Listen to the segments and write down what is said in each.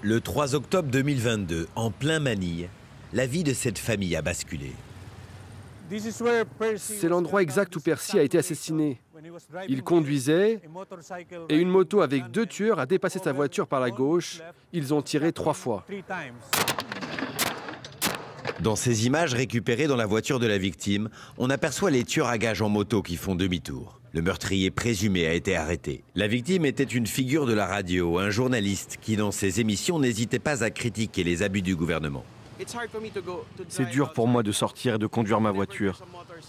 Le 3 octobre 2022, en plein Manille, la vie de cette famille a basculé. C'est l'endroit exact où Percy a été assassiné. Il conduisait et une moto avec 2 tueurs a dépassé sa voiture par la gauche. Ils ont tiré 3 fois. Dans ces images récupérées dans la voiture de la victime, on aperçoit les tueurs à gages en moto qui font demi-tour. Le meurtrier présumé a été arrêté. La victime était une figure de la radio, un journaliste qui, dans ses émissions, n'hésitait pas à critiquer les abus du gouvernement. C'est dur pour moi de sortir et de conduire ma voiture.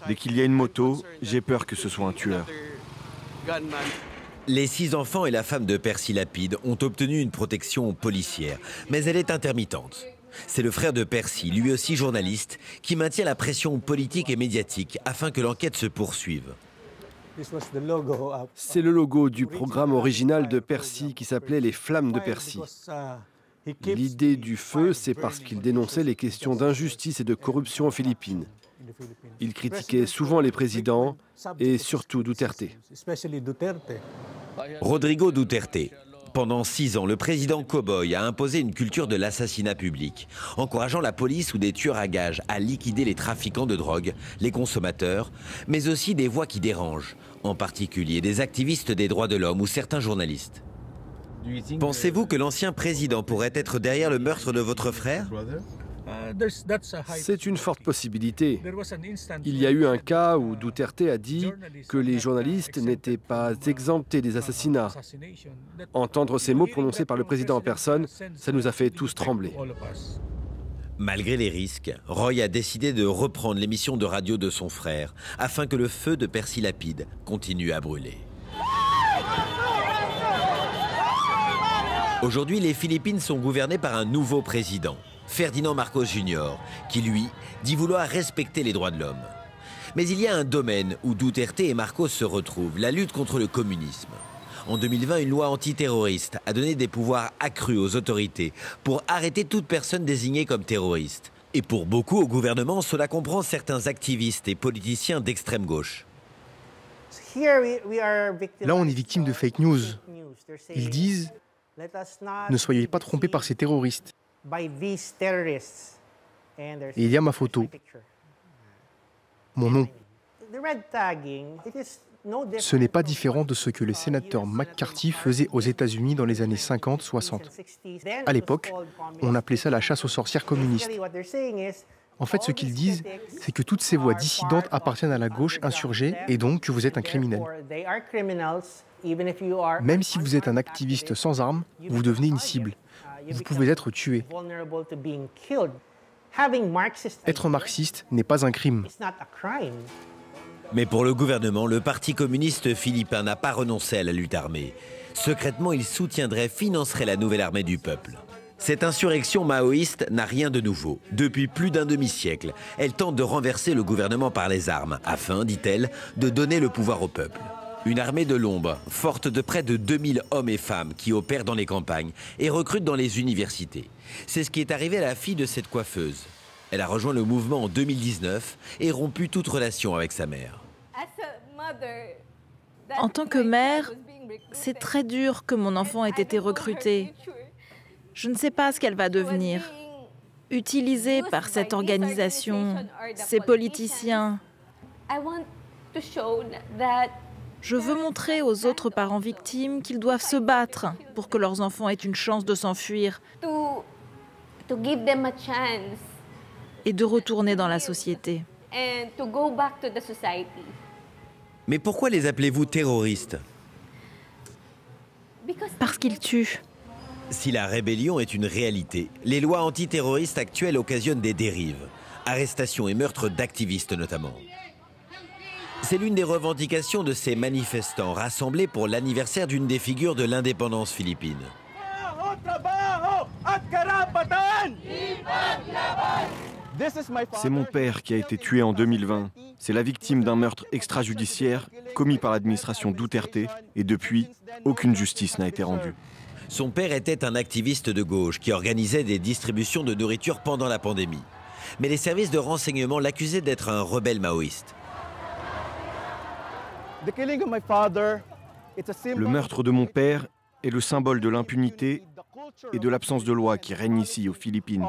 Dès qu'il y a une moto, j'ai peur que ce soit un tueur. Les 6 enfants et la femme de Percy Lapide ont obtenu une protection policière, mais elle est intermittente. C'est le frère de Percy, lui aussi journaliste, qui maintient la pression politique et médiatique afin que l'enquête se poursuive. C'est le logo du programme original de Percy qui s'appelait les Flammes de Percy. L'idée du feu, c'est parce qu'il dénonçait les questions d'injustice et de corruption aux Philippines. Il critiquait souvent les présidents et surtout Duterte. Rodrigo Duterte. Pendant 6 ans, le président cow-boy a imposé une culture de l'assassinat public, encourageant la police ou des tueurs à gages à liquider les trafiquants de drogue, les consommateurs, mais aussi des voix qui dérangent, en particulier des activistes des droits de l'homme ou certains journalistes. Pensez-vous que l'ancien président pourrait être derrière le meurtre de votre frère ? C'est une forte possibilité. Il y a eu un cas où Duterte a dit que les journalistes n'étaient pas exemptés des assassinats. Entendre ces mots prononcés par le président en personne, ça nous a fait tous trembler. Malgré les risques, Roy a décidé de reprendre l'émission de radio de son frère, afin que le feu de Percy Lapide continue à brûler. Aujourd'hui, les Philippines sont gouvernées par un nouveau président, Ferdinand Marcos Jr., qui, lui, dit vouloir respecter les droits de l'homme. Mais il y a un domaine où Duterte et Marcos se retrouvent, la lutte contre le communisme. En 2020, une loi antiterroriste a donné des pouvoirs accrus aux autorités pour arrêter toute personne désignée comme terroriste. Et pour beaucoup au gouvernement, cela comprend certains activistes et politiciens d'extrême gauche. Là, on est victime de fake news. Ils disent « Ne soyez pas trompés par ces terroristes ». Et il y a ma photo, mon nom. Ce n'est pas différent de ce que le sénateur McCarthy faisait aux États-Unis dans les années 50-60. À l'époque, on appelait ça la chasse aux sorcières communistes. En fait, ce qu'ils disent, c'est que toutes ces voix dissidentes appartiennent à la gauche insurgée et donc que vous êtes un criminel. Même si vous êtes un activiste sans armes, vous devenez une cible. Vous pouvez être tué. Être marxiste n'est pas un crime. Mais pour le gouvernement, le Parti communiste philippin n'a pas renoncé à la lutte armée. Secrètement, il soutiendrait, financerait la nouvelle armée du peuple. Cette insurrection maoïste n'a rien de nouveau. Depuis plus d'un demi-siècle, elle tente de renverser le gouvernement par les armes, afin, dit-elle, de donner le pouvoir au peuple. Une armée de l'ombre, forte de près de 2000 hommes et femmes qui opèrent dans les campagnes et recrutent dans les universités. C'est ce qui est arrivé à la fille de cette coiffeuse. Elle a rejoint le mouvement en 2019 et rompu toute relation avec sa mère. En tant que mère, c'est très dur que mon enfant ait été recruté. Je ne sais pas ce qu'elle va devenir. Utilisée par cette organisation, ces politiciens. Je veux montrer aux autres parents victimes qu'ils doivent se battre pour que leurs enfants aient une chance de s'enfuir et de retourner dans la société. Mais pourquoi les appelez-vous terroristes? Parce qu'ils tuent. Si la rébellion est une réalité, les lois antiterroristes actuelles occasionnent des dérives, arrestations et meurtres d'activistes notamment. C'est l'une des revendications de ces manifestants rassemblés pour l'anniversaire d'une des figures de l'indépendance philippine. C'est mon père qui a été tué en 2020. C'est la victime d'un meurtre extrajudiciaire commis par l'administration Duterte et depuis, aucune justice n'a été rendue. Son père était un activiste de gauche qui organisait des distributions de nourriture pendant la pandémie. Mais les services de renseignement l'accusaient d'être un rebelle maoïste. Le meurtre de mon père est le symbole de l'impunité et de l'absence de loi qui règne ici aux Philippines.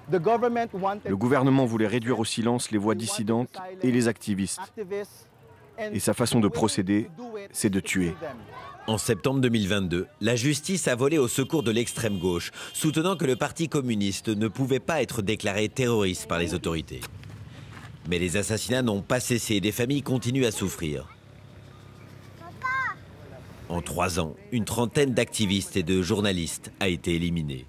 Le gouvernement voulait réduire au silence les voix dissidentes et les activistes. Et sa façon de procéder, c'est de tuer. En septembre 2022, la justice a volé au secours de l'extrême gauche, soutenant que le Parti communiste ne pouvait pas être déclaré terroriste par les autorités. Mais les assassinats n'ont pas cessé et des familles continuent à souffrir. En 3 ans, une trentaine d'activistes et de journalistes a été éliminée.